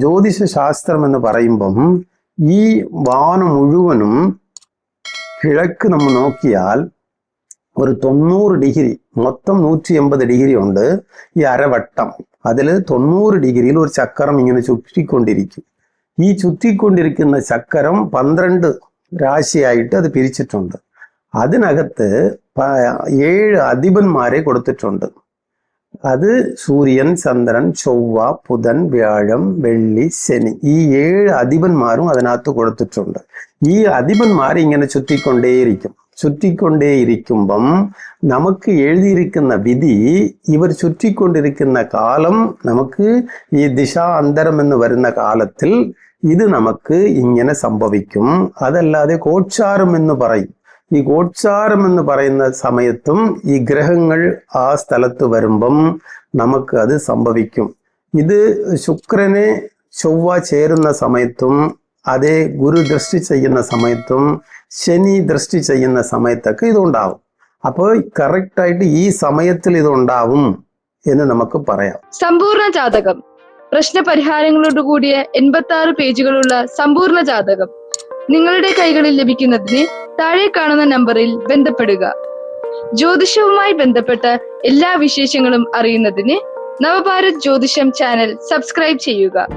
ജ്യോതിഷ ശാസ്ത്രം എന്ന് പറയുമ്പം ഈ വാനം മുഴുവനും കിഴക്ക് നമ്മൾ നോക്കിയാൽ ഒരു 90 ഡിഗ്രി, മൊത്തം 180 ഡിഗ്രി ഉണ്ട് ഈ അരവട്ടം. അതിൽ 90 ഡിഗ്രിയിൽ ഒരു ചക്രം ഇങ്ങനെ ചുറ്റിക്കൊണ്ടിരിക്കും. ഈ ചുറ്റിക്കൊണ്ടിരിക്കുന്ന ചക്രം 12 രാശിയായിട്ട് അത് പിരിച്ചിട്ടുണ്ട്. അതിനകത്ത് 7 അധിപന്മാരെ കൊടുത്തിട്ടുണ്ട്. അത് സൂര്യൻ, ചന്ദ്രൻ, ചൊവ്വ, ബുധൻ, വ്യാഴം, വെള്ളി, ശനി, ഈ 7 അധിപന്മാരും അതിനകത്ത് കൊടുത്തിട്ടുണ്ട്. ഈ അധിപന്മാർ ഇങ്ങനെ ചുറ്റിക്കൊണ്ടേയിരിക്കുമ്പം നമുക്ക് എഴുതിയിരിക്കുന്ന വിധി, ഇവർ ചുറ്റിക്കൊണ്ടിരിക്കുന്ന കാലം, നമുക്ക് ഈ ദിശാന്തരം എന്ന് വരുന്ന കാലത്തിൽ ഇത് നമുക്ക് ഇങ്ങനെ സംഭവിക്കും. അതല്ലാതെ ഗോചാരം എന്ന് പറയും. ഈ ഗോചാരം എന്ന് പറയുന്ന സമയത്തും ഈ ഗ്രഹങ്ങൾ ആ സ്ഥലത്ത് വരുമ്പം നമുക്ക് അത് സംഭവിക്കും. ഇത് ശുക്രനെ ചൊവ്വ ചേരുന്ന സമയത്തും, അതേ ഗുരു ദൃഷ്ടി ചെയ്യുന്ന സമയത്തും, ശനി ദൃഷ്ടി ചെയ്യുന്ന സമയത്തൊക്കെ ഇതുണ്ടാവും. അപ്പോൾ കറക്റ്റായിട്ട് ഈ സമയത്തിൽ ഇതുണ്ടാവും എന്ന് നമുക്ക് പറയാം. സമ്പൂർണ്ണ ജാതകം, പ്രശ്നപരിഹാരങ്ങളോട് കൂടിയ 86 പേജുകളുള്ള സമ്പൂർണ്ണ ജാതകം നിങ്ങളുടെ കൈകളിൽ ലഭിക്കുന്നതിന് താഴെ കാണുന്ന നമ്പറിൽ ബന്ധപ്പെടുക. ജ്യോതിഷവുമായി ബന്ധപ്പെട്ട എല്ലാ വിശേഷങ്ങളും അറിയുന്നതിന് നവഭാരത് ജ്യോതിഷം ചാനൽ സബ്സ്ക്രൈബ് ചെയ്യുക.